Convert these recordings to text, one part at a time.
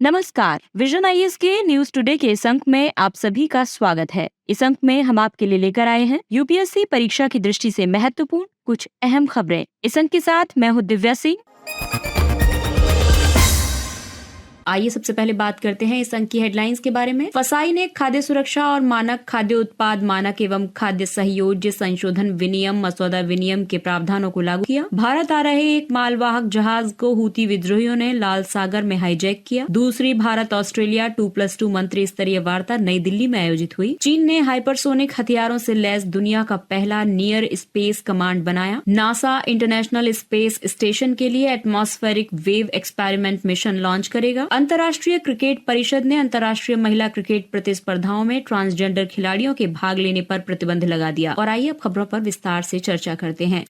नमस्कार, vision IAS के news today के इस अंक में आप सभी का स्वागत है। इस अंक में हम आपके लिए लेकर आए हैं यूपीएससी परीक्षा की दृष्टि से महत्वपूर्ण कुछ अहम खबरें। इस अंक के साथ मैं हूँ दिव्या सिंह। आइए सबसे पहले बात करते हैं इस अंक की हेडलाइंस के बारे में। फसाई ने खाद्य सुरक्षा और मानक, खाद्य उत्पाद मानक एवं खाद्य सहयोज्य संशोधन विनियम मसौदा विनियम के प्रावधानों को लागू किया। भारत आ रहे एक मालवाहक जहाज को हूती विद्रोहियों ने लाल सागर में हाईजैक किया। दूसरी भारत ऑस्ट्रेलिया 2+2 मंत्री स्तरीय वार्ता नई दिल्ली में आयोजित हुई। चीन ने हाइपरसोनिक हथियारों से लैस दुनिया का पहला नियर स्पेस कमांड बनाया। नासा इंटरनेशनल स्पेस स्टेशन के लिए atmospheric wave experiment mission launch करेगा। अंतर्राष्ट्रीय क्रिकेट परिषद ने अंतर्राष्ट्रीय महिला क्रिकेट प्रतिस्पर्धाओं में ट्रांसजेंडर खिलाड़ियों के भाग लेने पर प्रतिबंध लगा दिया। और आइए अब खबरों पर विस्तार से चर्चा करते हैं।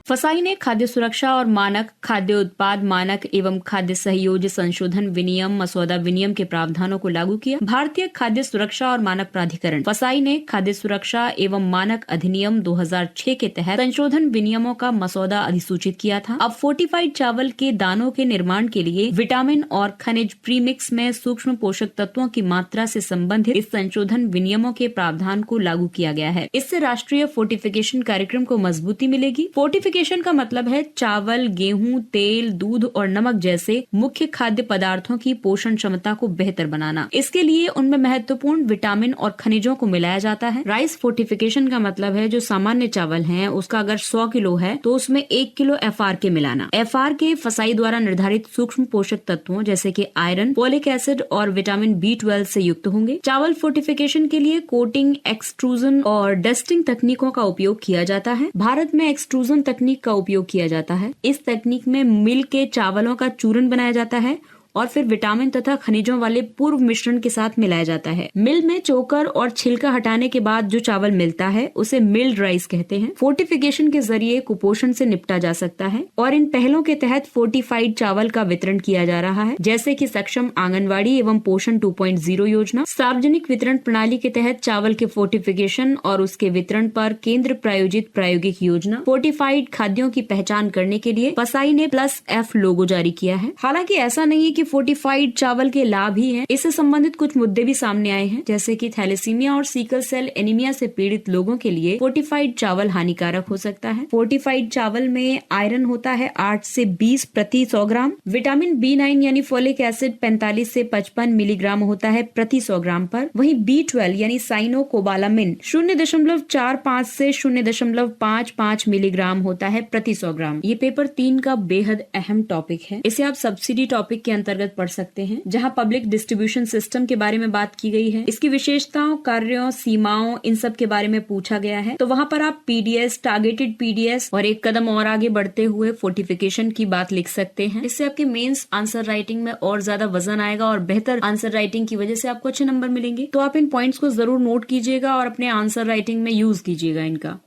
फसाई ने खाद्य सुरक्षा और मानक, खाद्य उत्पाद मानक एवं खाद्य सहयोज्य संशोधन विनियम मसौदा विनियम के प्रावधानों को लागू किया। भारतीय खाद्य सुरक्षा और मानक प्राधिकरण फसाई ने खाद्य सुरक्षा एवं मानक अधिनियम 2006 के तहत संशोधन विनियमों का मसौदा अधिसूचित किया था। अब फोर्टिफाइड चावल के दानों के निर्माण के लिए विटामिन और खनिज प्रीमिक्स में सूक्ष्म पोषक तत्वों की मात्रा से संबंधित इस संशोधन विनियमों के प्रावधान को लागू किया गया है। इससे राष्ट्रीय फोर्टिफिकेशन कार्यक्रम को मजबूती मिलेगी। फोर्टिफिकेशन का मतलब है चावल, गेहूं, तेल, दूध और नमक जैसे मुख्य खाद्य पदार्थों की पोषण क्षमता को बेहतर बनाना। इसके लिए उनमें महत्वपूर्ण विटामिन और खनिजों को मिलाया जाता है। राइस फोर्टिफिकेशन का मतलब है जो सामान्य चावल है उसका अगर 100 किलो है तो उसमें 1 किलो FRK मिलाना। FRK फसाई द्वारा निर्धारित सूक्ष्म पोषक तत्वों जैसे कि आयरन, फोलिक एसिड और विटामिन B12 से युक्त होंगे। चावल फोर्टिफिकेशन के लिए कोटिंग, एक्सट्रूजन और डस्टिंग तकनीकों का उपयोग किया जाता है। भारत में एक्सट्रूजन तकनीक का उपयोग किया जाता है। इस तकनीक में मिल के चावलों का चूर्ण बनाया जाता है और फिर विटामिन तथा खनिजों वाले पूर्व मिश्रण के साथ मिलाया जाता है। मिल में चोकर और छिलका हटाने के बाद जो चावल मिलता है उसे मिल्ड राइस कहते हैं। फोर्टिफिकेशन के जरिए कुपोषण से निपटा जा सकता है और इन पहलों के तहत फोर्टिफाइड चावल का वितरण किया जा रहा है, जैसे कि सक्षम आंगनवाड़ी एवं पोषण 2.0 योजना। सार्वजनिक वितरण प्रणाली के तहत चावल के फोर्टिफिकेशन और उसके वितरण पर केंद्र प्रायोजित प्रायोगिक योजना। फोर्टिफाइड खाद्यों की पहचान करने के लिए फसाई ने +F लोगो जारी किया है। हालांकि ऐसा नहीं है कि फोर्टिफाइड चावल के लाभ ही हैं। इससे संबंधित कुछ मुद्दे भी सामने आए हैं, जैसे कि थैलेसीमिया और सीकल सेल एनीमिया से पीड़ित लोगों के लिए फोर्टिफाइड चावल हानिकारक हो सकता है। फोर्टिफाइड चावल में आयरन होता है 8 से 20 प्रति 100 ग्राम। विटामिन B9 यानी फोलिक एसिड 45 से 55 मिलीग्राम होता है प्रति 100 ग्राम पर। वहीं B12 यानी साइनोकोबालामिन 0.45 से 0.55 मिलीग्राम होता है प्रति 100 ग्राम। ये पेपर 3 का बेहद अहम टॉपिक है। इसे आप सब्सिडी टॉपिक के अंतर्गत पढ़ सकते हैं, जहां पब्लिक डिस्ट्रीब्यूशन सिस्टम के बारे में बात की गई है। इसकी विशेषताओं, कार्यों, सीमाओं, इन सब के बारे में पूछा गया है। तो वहां पर आप PDS, टारगेटेड PDS और एक कदम और आगे बढ़ते हुए फोर्टिफिकेशन की बात लिख सकते हैं। इससे आपके मेंस आंसर राइटिंग में और ज्यादा वजन आएगा और बेहतर आंसर राइटिंग की वजह से आपको अच्छे नंबर मिलेंगे। तो आप इन पॉइंट्स को जरूर नोट कीजिएगा और अपने आंसर राइटिंग में यूज कीजिएगा इनका।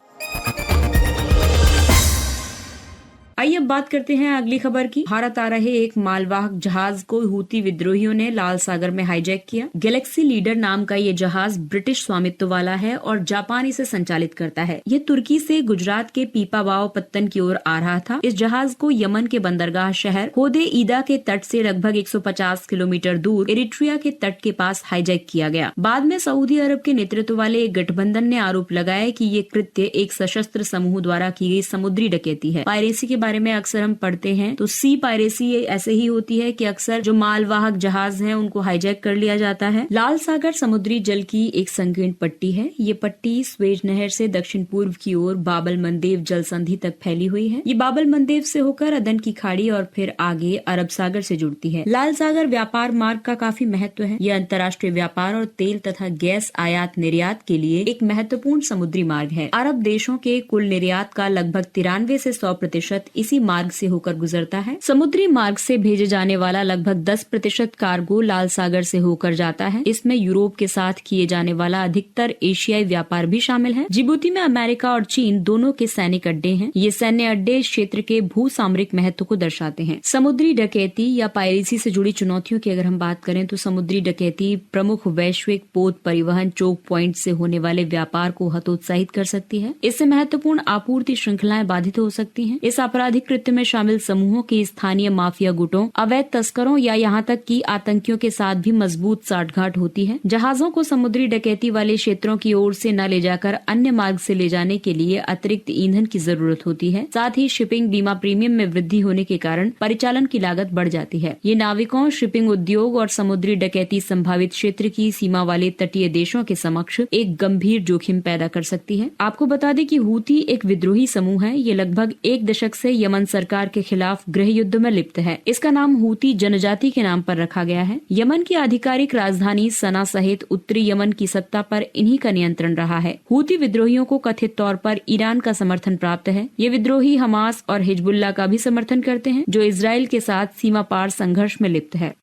आइए अब बात करते हैं अगली खबर की। भारत आ रहे एक मालवाहक जहाज को हूती विद्रोहियों ने लाल सागर में हाईजैक किया। गैलेक्सी लीडर नाम का ये जहाज ब्रिटिश स्वामित्व वाला है और जापान इसे संचालित करता है। ये तुर्की से गुजरात के पीपावाव पत्तन की ओर आ रहा था। इस जहाज को यमन के बंदरगाह शहर होदे ईदा के तट से लगभग 150 किलोमीटर दूर इरिट्रिया के तट के पास हाईजैक किया गया। बाद में सऊदी अरब के नेतृत्व वाले एक गठबंधन ने आरोप लगाया कि ये कृत्य एक सशस्त्र समूह द्वारा की गई समुद्री डकैती है। पायरेसी के बारे में अक्सर हम पढ़ते हैं तो सी पायरेसी ऐसे ही होती है कि अक्सर जो मालवाहक जहाज हैं उनको हाईजैक कर लिया जाता है। लाल सागर समुद्री जल की एक संकीर्ण पट्टी है। ये पट्टी स्वेज नहर से दक्षिण पूर्व की ओर बाबल मंदेव जल संधि तक फैली हुई है। ये बाबल मंदेव से होकर अदन की खाड़ी और फिर आगे अरब सागर से जुड़ती है। लाल सागर व्यापार मार्ग का काफी महत्व है। यह अंतर्राष्ट्रीय व्यापार और तेल तथा गैस आयात निर्यात के लिए एक महत्वपूर्ण समुद्री मार्ग है। अरब देशों के कुल निर्यात का लगभग 93 से 100% इसी मार्ग से होकर गुजरता है। समुद्री मार्ग से भेजे जाने वाला लगभग 10% कार्गो लाल सागर से होकर जाता है। इसमें यूरोप के साथ किए जाने वाला अधिकतर एशियाई व्यापार भी शामिल है। जिबूती में अमेरिका और चीन दोनों के सैनिक अड्डे हैं। ये सैन्य अड्डे इस क्षेत्र के भू सामरिक महत्व को दर्शाते हैं। समुद्री डकैती या पायरेसी से जुड़ी चुनौतियों की अगर हम बात करें तो समुद्री डकैती प्रमुख वैश्विक पोत परिवहन चोक प्वाइंट से होने वाले व्यापार को हतोत्साहित कर सकती है। इससे महत्वपूर्ण आपूर्ति श्रृंखलाएं बाधित हो सकती हैं। इस अपराध आपराधिक कृत्य में शामिल समूहों के स्थानीय माफिया गुटों, अवैध तस्करों या यहाँ तक कि आतंकियों के साथ भी मजबूत साठगांठ होती है। जहाजों को समुद्री डकैती वाले क्षेत्रों की ओर से न ले जाकर अन्य मार्ग से ले जाने के लिए अतिरिक्त ईंधन की जरूरत होती है। साथ ही शिपिंग बीमा प्रीमियम में वृद्धि होने के कारण परिचालन की लागत बढ़ जाती है। ये नाविकों, शिपिंग उद्योग और समुद्री डकैती संभावित क्षेत्र की सीमा वाले तटीय देशों के समक्ष एक गंभीर जोखिम पैदा कर सकती है। आपको बता दें कि हूती एक विद्रोही समूह है। ये लगभग एक दशक से यमन सरकार के खिलाफ गृह युद्ध में लिप्त है। इसका नाम हूती जनजाति के नाम पर रखा गया है। यमन की आधिकारिक राजधानी सना सहित उत्तरी यमन की सत्ता पर इन्हीं का नियंत्रण रहा है। हूती विद्रोहियों को कथित तौर पर ईरान का समर्थन प्राप्त है। ये विद्रोही हमास और हिजबुल्लाह का भी समर्थन करते हैं, जो इजराइल के साथ सीमा पार संघर्ष में लिप्त है।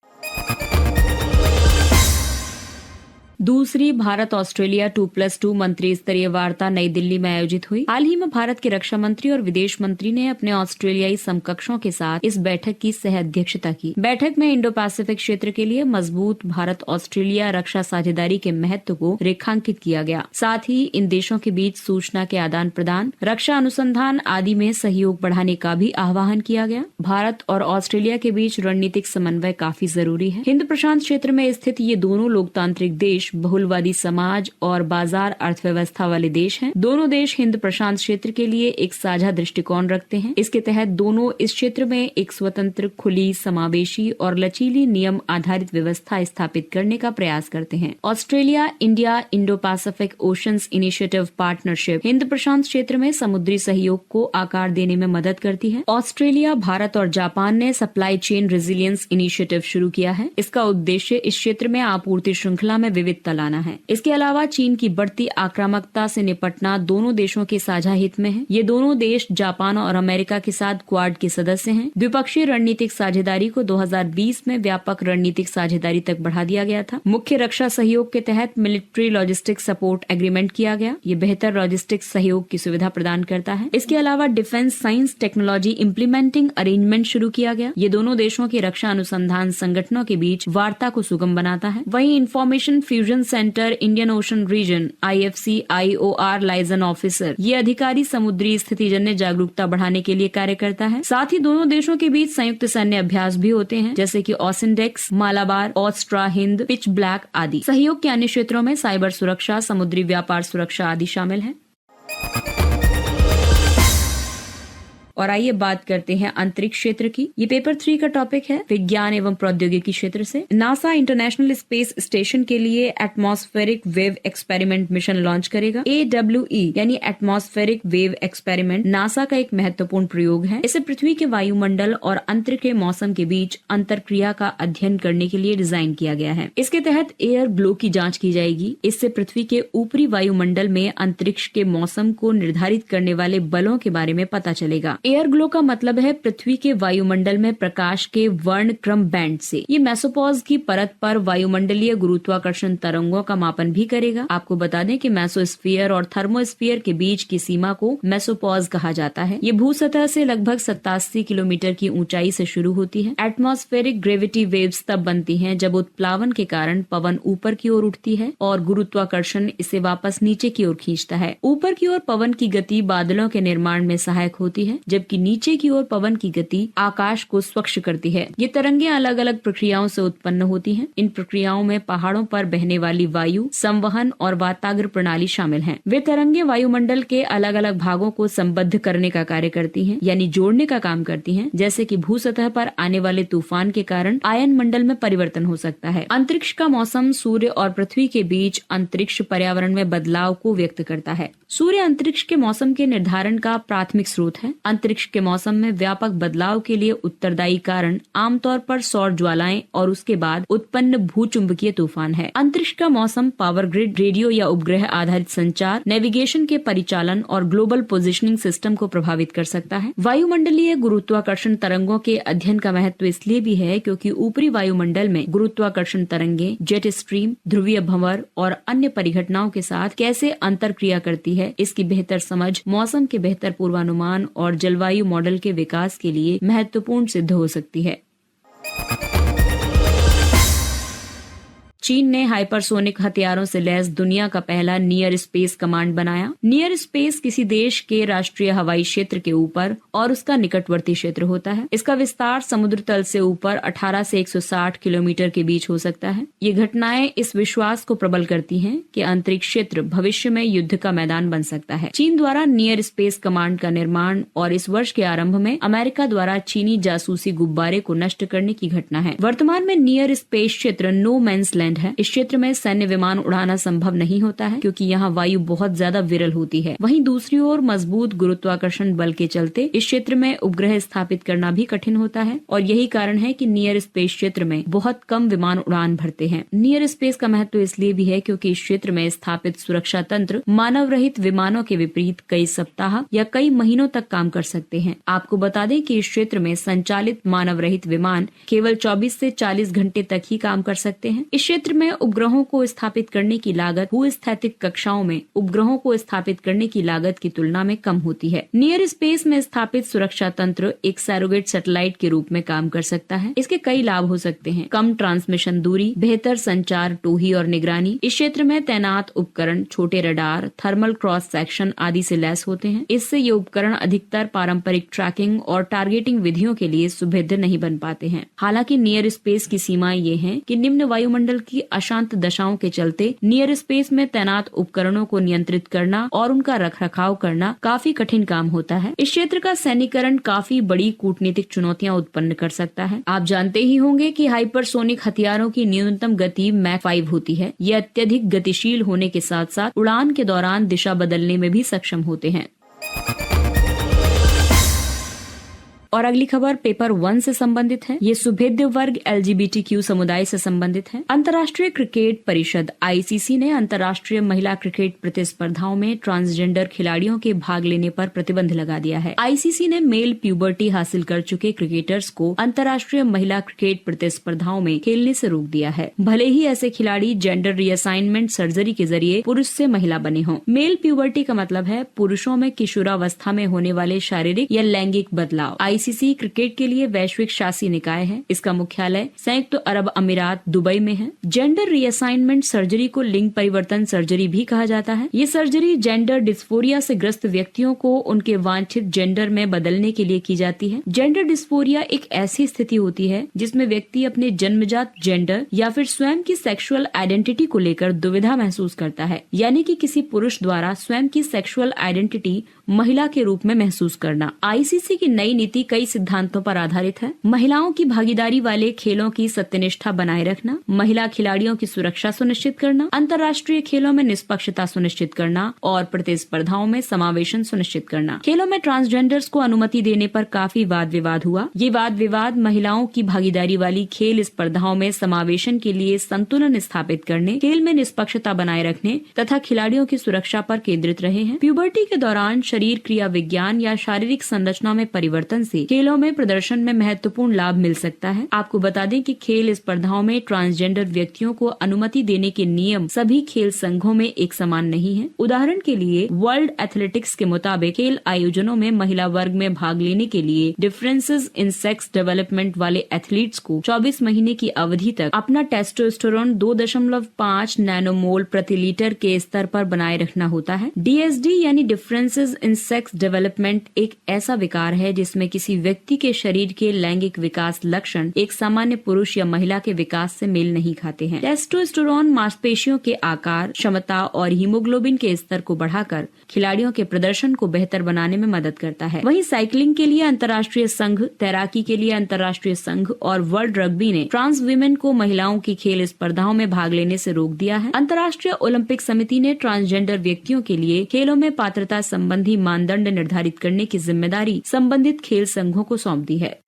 दूसरी भारत ऑस्ट्रेलिया 2+2 मंत्री स्तरीय वार्ता नई दिल्ली में आयोजित हुई। हाल ही में भारत के रक्षा मंत्री और विदेश मंत्री ने अपने ऑस्ट्रेलियाई समकक्षों के साथ इस बैठक की सह अध्यक्षता की। बैठक में इंडो पैसिफिक क्षेत्र के लिए मजबूत भारत ऑस्ट्रेलिया रक्षा साझेदारी के महत्व को रेखांकित किया गया। साथ ही इन देशों के बीच सूचना के आदान प्रदान, रक्षा अनुसंधान आदि में सहयोग बढ़ाने का भी आह्वान किया गया। भारत और ऑस्ट्रेलिया के बीच रणनीतिक समन्वय काफी जरूरी है। हिंद प्रशांत क्षेत्र में स्थित ये दोनों लोकतांत्रिक देश बहुलवादी समाज और बाजार अर्थव्यवस्था वाले देश हैं। दोनों देश हिंद प्रशांत क्षेत्र के लिए एक साझा दृष्टिकोण रखते हैं। इसके तहत दोनों इस क्षेत्र में एक स्वतंत्र, खुली, समावेशी और लचीली नियम आधारित व्यवस्था स्थापित करने का प्रयास करते हैं। Australia India Indo Pacific oceans initiative partnership हिंद प्रशांत क्षेत्र में समुद्री सहयोग को आकार देने में मदद करती है। ऑस्ट्रेलिया, भारत और जापान ने सप्लाई चेन रेजिलियंस इनिशिएटिव शुरू किया है। इसका उद्देश्य इस क्षेत्र में आपूर्ति श्रृंखला में विविधता लाना है। इसके अलावा चीन की बढ़ती आक्रामकता से निपटना दोनों देशों के साझा हित में है। ये दोनों देश जापान और अमेरिका के साथ क्वाड के सदस्य हैं। द्विपक्षीय रणनीतिक साझेदारी को 2020 में व्यापक रणनीतिक साझेदारी तक बढ़ा दिया गया था। मुख्य रक्षा सहयोग के तहत मिलिट्री लॉजिस्टिक सपोर्ट एग्रीमेंट किया गया। ये बेहतर लॉजिस्टिक सहयोग की सुविधा प्रदान करता है। इसके अलावा defence science technology implementing arrangement शुरू किया गया। ये दोनों देशों के रक्षा अनुसंधान संगठनों के बीच वार्ता को सुगम बनाता है। वहीं information fusion centre Indian Ocean region IFC IOR liaison officer, ये अधिकारी समुद्री स्थिति जन्य जागरूकता बढ़ाने के लिए कार्य करता है। साथ ही दोनों देशों के बीच संयुक्त सैन्य अभ्यास भी होते हैं, जैसे कि ऑसिनडेक्स, मालाबार, ऑस्ट्रा हिंद, पिच ब्लैक आदि। सहयोग के अन्य क्षेत्रों में साइबर सुरक्षा, समुद्री व्यापार सुरक्षा आदि शामिल है। और आइए बात करते हैं अंतरिक्ष क्षेत्र की। ये पेपर 3 का टॉपिक है, विज्ञान एवं प्रौद्योगिकी क्षेत्र से। नासा इंटरनेशनल स्पेस स्टेशन के लिए atmospheric wave experiment mission launch करेगा। AWE यानी एटमॉस्फेरिक वेव एक्सपेरिमेंट नासा का एक महत्वपूर्ण प्रयोग है। इसे पृथ्वी के वायुमंडल और अंतरिक्ष के मौसम के बीच अंतरक्रिया का अध्ययन करने के लिए डिजाइन किया गया है। इसके तहत एयर ग्लो की जांच की जाएगी। इससे पृथ्वी के ऊपरी वायुमंडल में अंतरिक्ष के मौसम को निर्धारित करने वाले बलों के बारे में पता चलेगा। एयर ग्लो का मतलब है पृथ्वी के वायुमंडल में प्रकाश के वर्ण क्रम बैंड से। ये मेसोपॉज की परत पर वायुमंडलीय गुरुत्वाकर्षण तरंगों का मापन भी करेगा। आपको बता दें कि मेसोस्फीयर और थर्मोस्फीयर के बीच की सीमा को मेसोपॉज कहा जाता है। ये भूसतह से लगभग 87 किलोमीटर की ऊंचाई से शुरू होती है। एटमॉस्फेरिक ग्रेविटी वेव्स तब बनती हैं जब उत्प्लावन के कारण पवन ऊपर की ओर उठती है और गुरुत्वाकर्षण इसे वापस नीचे की ओर खींचता है। ऊपर की ओर पवन की गति बादलों के निर्माण में सहायक होती है, जबकि नीचे की ओर पवन की गति आकाश को स्वच्छ करती है। ये तरंगे अलग अलग प्रक्रियाओं से उत्पन्न होती हैं। इन प्रक्रियाओं में पहाड़ों पर बहने वाली वायु, संवहन और वाताग्र प्रणाली शामिल हैं। वे तरंगे वायुमंडल के अलग अलग भागों को संबद्ध करने का कार्य करती हैं, यानी जोड़ने का काम करती हैं, जैसे कि भूसतह पर आने वाले तूफान के कारण आयन मंडल में परिवर्तन हो सकता है। अंतरिक्ष का मौसम सूर्य और पृथ्वी के बीच अंतरिक्ष पर्यावरण में बदलाव को व्यक्त करता है। सूर्य अंतरिक्ष के मौसम के निर्धारण का प्राथमिक स्रोत है। अंतरिक्ष के मौसम में व्यापक बदलाव के लिए उत्तरदायी कारण आमतौर पर सौर ज्वालाएं और उसके बाद उत्पन्न भूचुंबकीय तूफान है। अंतरिक्ष का मौसम पावर ग्रिड, रेडियो या उपग्रह आधारित संचार, नेविगेशन के परिचालन और ग्लोबल पोजिशनिंग सिस्टम को प्रभावित कर सकता है। वायुमंडलीय गुरुत्वाकर्षण तरंगों के अध्ययन का महत्व इसलिए भी है क्योंकि ऊपरी वायुमंडल में गुरुत्वाकर्षण तरंगे, जेट स्ट्रीम, ध्रुवीय भंवर और अन्य परिघटनाओं के साथ कैसे अंतरक्रिया करती है, इसकी बेहतर समझ मौसम के बेहतर पूर्वानुमान और जलवायु मॉडल के विकास के लिए महत्वपूर्ण सिद्ध हो सकती है। चीन ने हाइपरसोनिक हथियारों से लैस दुनिया का पहला नियर स्पेस कमांड बनाया। नियर स्पेस किसी देश के राष्ट्रीय हवाई क्षेत्र के ऊपर और उसका निकटवर्ती क्षेत्र होता है। इसका विस्तार समुद्र तल से ऊपर 18 से 160 किलोमीटर के बीच हो सकता है। ये घटनाएं इस विश्वास को प्रबल करती हैं कि अंतरिक्ष क्षेत्र भविष्य में युद्ध का मैदान बन सकता है। चीन द्वारा नियर स्पेस कमांड का निर्माण और इस वर्ष के आरंभ में अमेरिका द्वारा चीनी जासूसी गुब्बारे को नष्ट करने की घटना है। वर्तमान में नियर स्पेस क्षेत्र नो मैंस लैंड है। इस क्षेत्र में सैन्य विमान उड़ाना संभव नहीं होता है क्योंकि यहाँ वायु बहुत ज्यादा विरल होती है। वहीं दूसरी ओर मजबूत गुरुत्वाकर्षण बल के चलते इस क्षेत्र में उपग्रह स्थापित करना भी कठिन होता है और यही कारण है कि नियर स्पेस क्षेत्र में बहुत कम विमान उड़ान भरते हैं। नियर स्पेस का महत्व इसलिए भी है क्योंकि इस क्षेत्र में स्थापित सुरक्षा तंत्र मानव रहित विमानों के विपरीत कई सप्ताह या कई महीनों तक काम कर सकते हैं। आपको बता दें कि इस क्षेत्र में संचालित मानव रहित विमान केवल 24 से 40 घंटे तक ही काम कर सकते हैं। इस क्षेत्र में उपग्रहों को स्थापित करने की लागत भूस्थैतिक कक्षाओं में उपग्रहों को स्थापित करने की लागत की तुलना में कम होती है। नियर स्पेस में स्थापित सुरक्षा तंत्र एक सैरोगेट सैटेलाइट के रूप में काम कर सकता है। इसके कई लाभ हो सकते हैं। कम ट्रांसमिशन दूरी, बेहतर संचार, टोही और निगरानी। इस क्षेत्र में तैनात उपकरण छोटे रडार, थर्मल क्रॉस सेक्शन आदि से लैस होते हैं। इससे ये उपकरण अधिकतर पारंपरिक ट्रैकिंग और टारगेटिंग विधियों के लिए सुभेद्य नहीं बन पाते हैं। हालांकि नियर स्पेस की सीमाएं ये हैं कि निम्न वायुमंडल की अशांत दशाओं के चलते नियर स्पेस में तैनात उपकरणों को नियंत्रित करना और उनका रखरखाव करना काफी कठिन काम होता है। इस क्षेत्र का सैन्यकरण काफी बड़ी कूटनीतिक चुनौतियां उत्पन्न कर सकता है। आप जानते ही होंगे कि हाइपरसोनिक हथियारों की न्यूनतम गति मैक 5 होती है। ये अत्यधिक गतिशील होने के साथ साथ उड़ान के दौरान दिशा बदलने में भी सक्षम होते हैं। और अगली खबर पेपर 1 से संबंधित है। ये सुभेद्य वर्ग LGBTQ समुदाय से संबंधित है। अंतर्राष्ट्रीय क्रिकेट परिषद ICC ने अंतर्राष्ट्रीय महिला क्रिकेट प्रतिस्पर्धाओं में ट्रांसजेंडर खिलाड़ियों के भाग लेने पर प्रतिबंध लगा दिया है। ICC ने मेल प्यूबर्टी हासिल कर चुके क्रिकेटर्स को अंतर्राष्ट्रीय महिला क्रिकेट प्रतिस्पर्धाओं में खेलने से रोक दिया है, भले ही ऐसे खिलाड़ी जेंडर रीअसाइनमेंट सर्जरी के जरिए पुरुष से महिला बने हों। मेल प्यूबर्टी का मतलब है पुरुषों में किशोरावस्था में होने वाले शारीरिक या लैंगिक बदलाव। ICC क्रिकेट के लिए वैश्विक शासी निकाय है। इसका मुख्यालय संयुक्त अरब अमीरात दुबई में है। जेंडर रीअसाइनमेंट सर्जरी को लिंग परिवर्तन सर्जरी भी कहा जाता है। ये सर्जरी जेंडर डिस्फोरिया से ग्रस्त व्यक्तियों को उनके वांछित जेंडर में बदलने के लिए की जाती है। जेंडर डिस्फोरिया एक ऐसी स्थिति होती है जिसमें व्यक्ति अपने जन्मजात जेंडर या फिर स्वयं की सेक्सुअल आइडेंटिटी को लेकर दुविधा महसूस करता है, यानी कि किसी पुरुष द्वारा स्वयं की सेक्सुअल आइडेंटिटी महिला के रूप में महसूस करना। ICC की नई नीति कई सिद्धांतों पर आधारित है। महिलाओं की भागीदारी वाले खेलों की सत्यनिष्ठा बनाए रखना, महिला खिलाड़ियों की सुरक्षा सुनिश्चित करना, अंतर्राष्ट्रीय खेलों में निष्पक्षता सुनिश्चित करना और प्रतिस्पर्धाओं में समावेशन सुनिश्चित करना। खेलों में ट्रांसजेंडर्स को अनुमति देने पर काफी वाद विवाद हुआ। ये वाद विवाद महिलाओं की भागीदारी वाली खेल स्पर्धाओं में समावेशन के लिए संतुलन स्थापित करने, खेल में निष्पक्षता बनाए रखने तथा खिलाड़ियों की सुरक्षा पर केंद्रित रहे हैं। प्यूबर्टी के दौरान शरीर क्रिया विज्ञान या शारीरिक संरचना में परिवर्तन से खेलों में प्रदर्शन में महत्वपूर्ण लाभ मिल सकता है। आपको बता दें कि खेल स्पर्धाओं में ट्रांसजेंडर व्यक्तियों को अनुमति देने के नियम सभी खेल संघों में एक समान नहीं है। उदाहरण के लिए वर्ल्ड एथलेटिक्स के मुताबिक खेल आयोजनों में महिला वर्ग में भाग लेने के लिए डिफरेंसेस इन सेक्स डेवलपमेंट वाले एथलीट्स को 24 महीने की अवधि तक अपना टेस्टोस्टेरोन 2.5 नैनोमोल प्रति लीटर के स्तर पर बनाए रखना होता है। DSD यानी डिफरेंसेस इन सेक्स डेवलपमेंट एक ऐसा विकार है जिसमें किसी व्यक्ति के शरीर के लैंगिक विकास लक्षण एक सामान्य पुरुष या महिला के विकास से मेल नहीं खाते हैं। टेस्टोस्टेरोन मांसपेशियों के आकार, क्षमता और हीमोग्लोबिन के स्तर को बढ़ाकर खिलाड़ियों के प्रदर्शन को बेहतर बनाने में मदद करता है। वहीं साइकिलिंग के लिए अंतर्राष्ट्रीय संघ, तैराकी के लिए अंतर्राष्ट्रीय संघ और वर्ल्ड रग्बी ने ट्रांस वीमेन को महिलाओं की खेल स्पर्धाओं में भाग लेने से रोक दिया है। अंतर्राष्ट्रीय ओलंपिक समिति ने ट्रांसजेंडर व्यक्तियों के लिए खेलों में पात्रता संबंधी मानदंड निर्धारित करने की जिम्मेदारी संबंधित खेल संघों को सौंप दी है।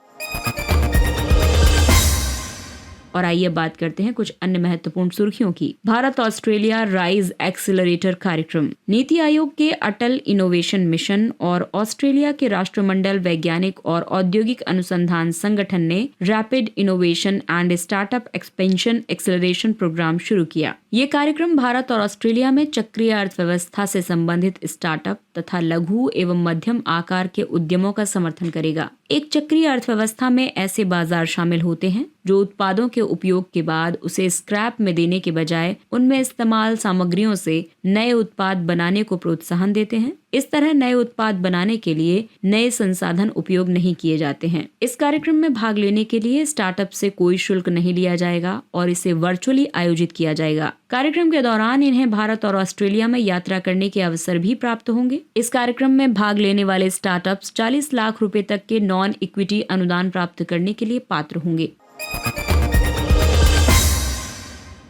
और आइए बात करते हैं कुछ अन्य महत्वपूर्ण सुर्खियों की। भारत ऑस्ट्रेलिया राइज एक्सीलरेटर कार्यक्रम, नीति आयोग के अटल इनोवेशन मिशन और ऑस्ट्रेलिया के राष्ट्रमंडल वैज्ञानिक और औद्योगिक अनुसंधान संगठन ने rapid innovation and startup expansion acceleration programme शुरू किया। ये कार्यक्रम भारत और ऑस्ट्रेलिया में चक्रीय अर्थव्यवस्था से संबंधित स्टार्टअप तथा लघु एवं मध्यम आकार के उद्यमों का समर्थन करेगा। एक चक्रीय अर्थव्यवस्था में ऐसे बाजार शामिल होते हैं जो उत्पादों के उपयोग के बाद उसे स्क्रैप में देने के बजाय उनमें इस्तेमाल सामग्रियों से नए उत्पाद बनाने को प्रोत्साहन देते हैं। इस तरह नए उत्पाद बनाने के लिए नए संसाधन उपयोग नहीं किए जाते हैं। इस कार्यक्रम में भाग लेने के लिए स्टार्टअप से कोई शुल्क नहीं लिया जाएगा और इसे वर्चुअली आयोजित किया जाएगा। कार्यक्रम के दौरान इन्हें भारत और ऑस्ट्रेलिया में यात्रा करने के अवसर भी प्राप्त होंगे। इस कार्यक्रम में भाग लेने वाले स्टार्टअप्स 40 लाख रुपए तक के नॉन इक्विटी अनुदान प्राप्त करने के लिए पात्र होंगे।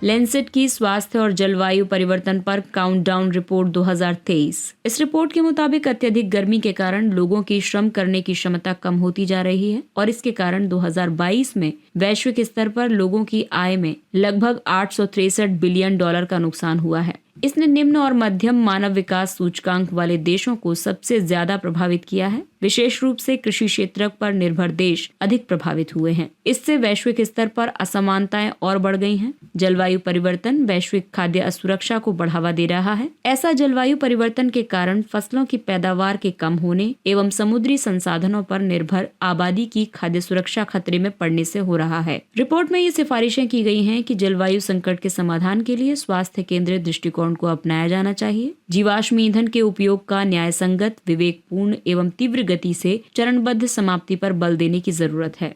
लैंसेट की स्वास्थ्य और जलवायु परिवर्तन पर काउंटडाउन रिपोर्ट 2023। इस रिपोर्ट के मुताबिक अत्यधिक गर्मी के कारण लोगों की श्रम करने की क्षमता कम होती जा रही है और इसके कारण 2022 में वैश्विक स्तर पर लोगों की आय में लगभग $863 बिलियन का नुकसान हुआ है। इसने निम्न और मध्यम मानव विकास सूचकांक वाले देशों को सबसे ज्यादा प्रभावित किया है। विशेष रूप से कृषि क्षेत्र पर निर्भर देश अधिक प्रभावित हुए हैं। इससे वैश्विक स्तर पर असमानताएं और बढ़ गई हैं। जलवायु परिवर्तन वैश्विक खाद्य असुरक्षा को बढ़ावा दे रहा है। ऐसा जलवायु परिवर्तन के कारण फसलों की पैदावार के कम होने एवं समुद्री संसाधनों पर निर्भर आबादी की खाद्य सुरक्षा खतरे में पड़ने से हो रहा है। रिपोर्ट में ये सिफारिशें की गई हैं कि जलवायु संकट के समाधान के लिए स्वास्थ्य केंद्रित दृष्टिकोण को अपनाया जाना चाहिए। जीवाश्म ईंधन के उपयोग का न्याय संगत, विवेकपूर्ण एवं तीव्र गति से चरणबद्ध समाप्ति पर बल देने की जरूरत है।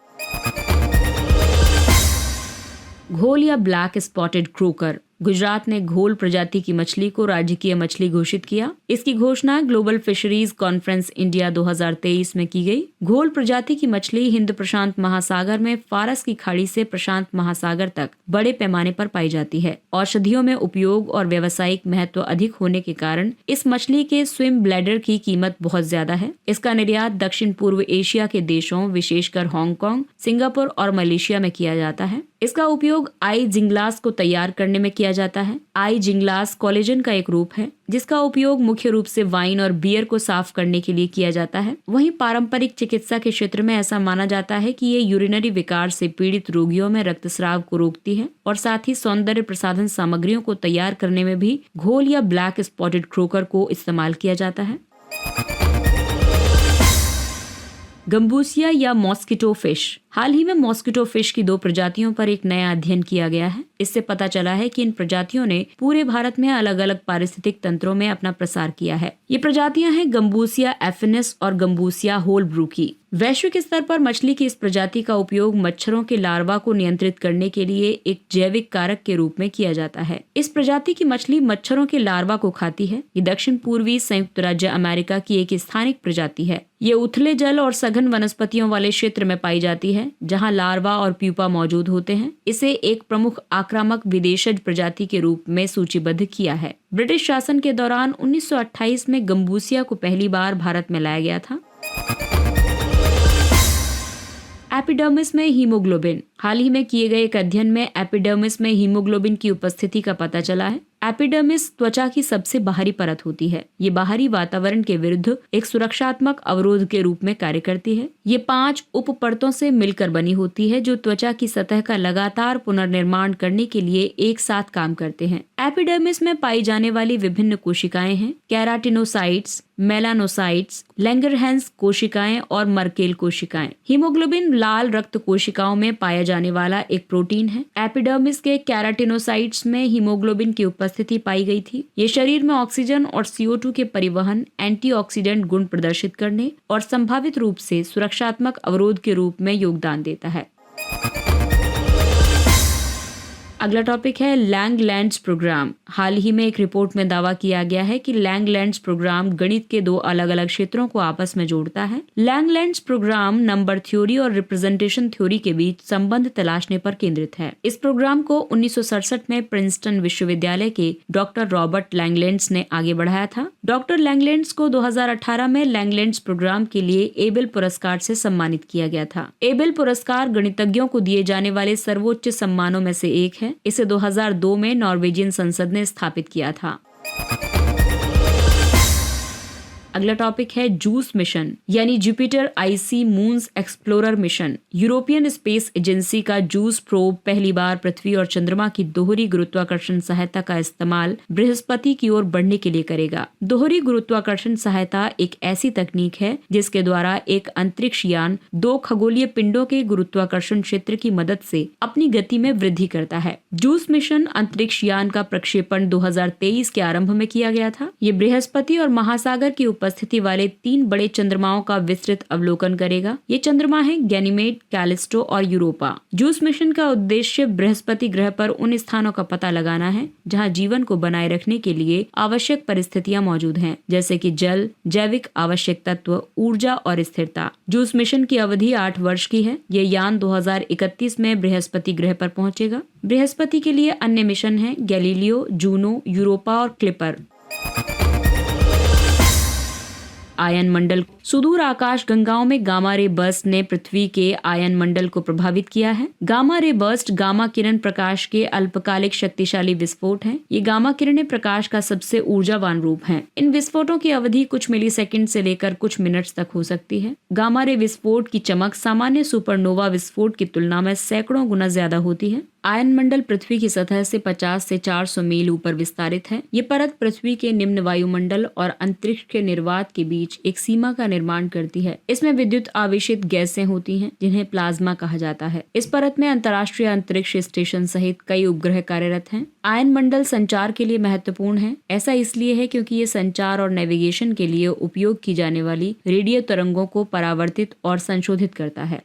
घोल या ब्लैक स्पॉटेड क्रोकर। गुजरात ने घोल प्रजाति की मछली को राजकीय मछली घोषित किया। इसकी घोषणा ग्लोबल फिशरीज कॉन्फ्रेंस इंडिया 2023 में की गई। घोल प्रजाति की मछली हिंद प्रशांत महासागर में फारस की खाड़ी से प्रशांत महासागर तक बड़े पैमाने पर पाई जाती है। औषधियों में उपयोग और व्यावसायिक महत्व अधिक होने के कारण इस मछली के स्विम ब्लैडर की कीमत बहुत ज्यादा है। इसका निर्यात दक्षिण पूर्व एशिया के देशों विशेषकर हांगकांग, सिंगापुर और मलेशिया में किया जाता है। इसका उपयोग आई जिंगलास को तैयार करने में किया जाता है। आई जिंगलास कोलेजन का एक रूप है जिसका उपयोग मुख्य रूप से वाइन और बियर को साफ करने के लिए किया जाता है। वहीं पारंपरिक चिकित्सा के क्षेत्र में ऐसा माना जाता है कि ये यूरिनरी विकार से पीड़ित रोगियों में रक्तस्राव को रोकती है और साथ ही सौंदर्य प्रसाधन सामग्रियों को तैयार करने में भी घोल या ब्लैक स्पॉटेड क्रोकर को इस्तेमाल किया जाता है। गंबूसिया या मॉस्किटो फिश। हाल ही में मॉस्किटो फिश की 2 प्रजातियों पर एक नया अध्ययन किया गया है। इससे पता चला है कि इन प्रजातियों ने पूरे भारत में अलग अलग पारिस्थितिक तंत्रों में अपना प्रसार किया है। ये प्रजातियां हैं गंबूसिया एफिनिस और गंबूसिया होलब्रूकी। वैश्विक स्तर पर मछली की इस प्रजाति का उपयोग मच्छरों के लार्वा को नियंत्रित करने के लिए एक जैविक कारक के रूप में किया जाता है। इस प्रजाति की मछली मच्छरों के लार्वा को खाती है। ये दक्षिण पूर्वी संयुक्त राज्य अमेरिका की एक स्थानिक प्रजाति है। ये उथले जल और सघन वनस्पतियों वाले क्षेत्र में पाई जाती है जहां लार्वा और प्यूपा मौजूद होते हैं। इसे एक प्रमुख आक्रामक विदेशज प्रजाति के रूप में सूचीबद्ध किया है। ब्रिटिश शासन के दौरान 1928 में गंबूसिया को पहली बार भारत में लाया गया था। एपिडर्मिस में हीमोग्लोबिन। हाल ही में किए गए एक अध्ययन में एपिडर्मिस में हीमोग्लोबिन की उपस्थिति का पता चला है। एपिडर्मिस त्वचा की सबसे बाहरी परत होती है। ये बाहरी वातावरण के विरुद्ध एक सुरक्षात्मक अवरोध के रूप में कार्य करती है। ये 5 उप परतों से मिलकर बनी होती है जो त्वचा की सतह का लगातार पुनर्निर्माण करने के लिए एक साथ काम करते हैं। एपिडर्मिस में पाई जाने वाली विभिन्न कोशिकाएं हैं केराटिनोसाइट्स, मेलानोसाइट्स, लैंगरहैंस कोशिकाएं और मर्केल कोशिकाएं। हीमोग्लोबिन लाल रक्त कोशिकाओं में पाया जाने वाला एक प्रोटीन है। एपिडर्मिस के केराटिनोसाइट्स में हीमोग्लोबिन की उपस्थिति पाई गई थी। ये शरीर में ऑक्सीजन और CO2 के परिवहन, एंटीऑक्सीडेंट गुण प्रदर्शित करने और संभावित रूप से सुरक्षात्मक अवरोध के रूप में योगदान देता है। अगला टॉपिक है लैंगलैंड्स प्रोग्राम। हाल ही में एक रिपोर्ट में दावा किया गया है कि लैंगलैंड्स प्रोग्राम गणित के 2 अलग अलग क्षेत्रों को आपस में जोड़ता है। लैंगलैंड्स प्रोग्राम नंबर थ्योरी और रिप्रेजेंटेशन थ्योरी के बीच संबंध तलाशने पर केंद्रित है। इस प्रोग्राम को 1967 में प्रिंसटन विश्वविद्यालय के डॉक्टर रॉबर्ट लैंगलैंड्स ने आगे बढ़ाया था। डॉक्टर लैंगलैंड्स को 2018 में लैंगलैंड्स प्रोग्राम के लिए एबेल पुरस्कार से सम्मानित किया गया था। एबेल पुरस्कार गणितज्ञों को दिए जाने वाले सर्वोच्च सम्मानों में से एक है। इसे 2002 में नॉर्वेजियन संसद ने स्थापित किया था। अगला टॉपिक है जूस मिशन यानी Jupiter IC moons explorer mission. European space agency का जूस प्रोब पहली बार पृथ्वी और चंद्रमा की दोहरी गुरुत्वाकर्षण सहायता का इस्तेमाल बृहस्पति की ओर बढ़ने के लिए करेगा। दोहरी गुरुत्वाकर्षण सहायता एक ऐसी तकनीक है जिसके द्वारा एक अंतरिक्ष यान दो खगोलीय पिंडों के गुरुत्वाकर्षण क्षेत्र की मदद से अपनी गति में वृद्धि करता है। जूस मिशन अंतरिक्ष यान का प्रक्षेपण 2023 के आरंभ में किया गया था। ये बृहस्पति और महासागर की उपस्थिति वाले 3 बड़े चंद्रमाओं का विस्तृत अवलोकन करेगा। ये चंद्रमा है गैनीमेड, कैलिस्टो और यूरोपा। जूस मिशन का उद्देश्य बृहस्पति ग्रह पर उन स्थानों का पता लगाना है जहां जीवन को बनाए रखने के लिए आवश्यक परिस्थितियां मौजूद हैं, जैसे कि जल, जैविक आवश्यक तत्व, ऊर्जा और स्थिरता। जूस मिशन की अवधि 8 वर्ष की है। ये यान 2031 में बृहस्पति ग्रह पर पहुंचेगा। बृहस्पति के लिए अन्य मिशन हैं गैलीलियो, जूनो, यूरोपा और क्लिपर। आयन मंडल। सुदूर आकाश गंगाओं में गामा रे बर्स्ट ने पृथ्वी के आयन मंडल को प्रभावित किया है। गामा रे बर्स्ट गामा किरण प्रकाश के अल्पकालिक शक्तिशाली विस्फोट हैं। ये गामा किरणें प्रकाश का सबसे ऊर्जावान रूप हैं। इन विस्फोटों की अवधि कुछ मिलीसेकंड से लेकर कुछ मिनट्स तक हो सकती है। गामा रे विस्फोट की चमक सामान्य सुपरनोवा विस्फोट की तुलना में सैकड़ों गुना ज्यादा होती है। आयन मंडल पृथ्वी की सतह से 50 से 400 मील ऊपर विस्तारित है। ये परत पृथ्वी के निम्न वायुमंडल और अंतरिक्ष के निर्वात के बीच एक सीमा का निर्माण करती है। इसमें विद्युत आवेशित गैसें होती हैं जिन्हें प्लाज्मा कहा जाता है। इस परत में अंतर्राष्ट्रीय अंतरिक्ष स्टेशन सहित कई उपग्रह कार्यरत हैं। आयन मंडल संचार के लिए महत्वपूर्ण है। ऐसा इसलिए है क्योंकि ये संचार और नेविगेशन के लिए उपयोग की जाने वाली रेडियो तरंगों को परावर्तित और संशोधित करता है।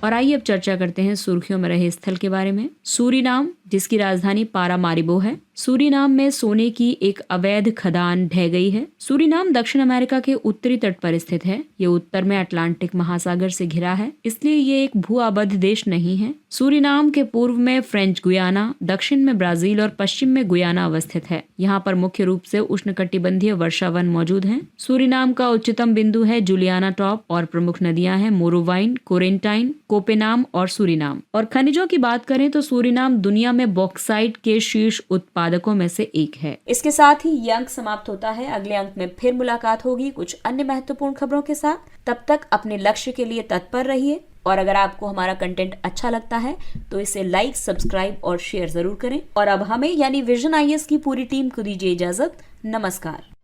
और आइए अब चर्चा करते हैं सुर्खियों में रहे स्थल के बारे में। सूरीनाम, जिसकी राजधानी पारामारिबो है। सूरीनाम में सोने की एक अवैध खदान ढह गई है। सूरीनाम दक्षिण अमेरिका के उत्तरी तट पर स्थित है। ये उत्तर में अटलांटिक महासागर से घिरा है, इसलिए ये एक भू आबद्ध देश नहीं है। सूरीनाम के पूर्व में फ्रेंच गुयाना, दक्षिण में ब्राजील और पश्चिम में गुयाना अवस्थित है। यहाँ पर मुख्य रूप से उष्णकटिबंधीय वर्षावन मौजूद हैं। सूरीनाम का उच्चतम बिंदु है जुलियाना टॉप और प्रमुख नदियां हैं मोरोवाइन, कोरेंटाइन, कोपेनाम और सूरीनाम। और खनिजों की बात करें तो सूरीनाम दुनिया में बॉक्साइट के शीर्ष उत्पादकों में से एक है। इसके साथ ही ये अंक समाप्त होता है। अगले अंक में फिर मुलाकात होगी कुछ अन्य महत्वपूर्ण खबरों के साथ। तब तक अपने लक्ष्य के लिए तत्पर रहिए और अगर आपको हमारा कंटेंट अच्छा लगता है तो इसे लाइक, सब्सक्राइब और शेयर जरूर करें। और अब हमें यानी विजन IAS की पूरी टीम को दीजिए इजाजत। नमस्कार।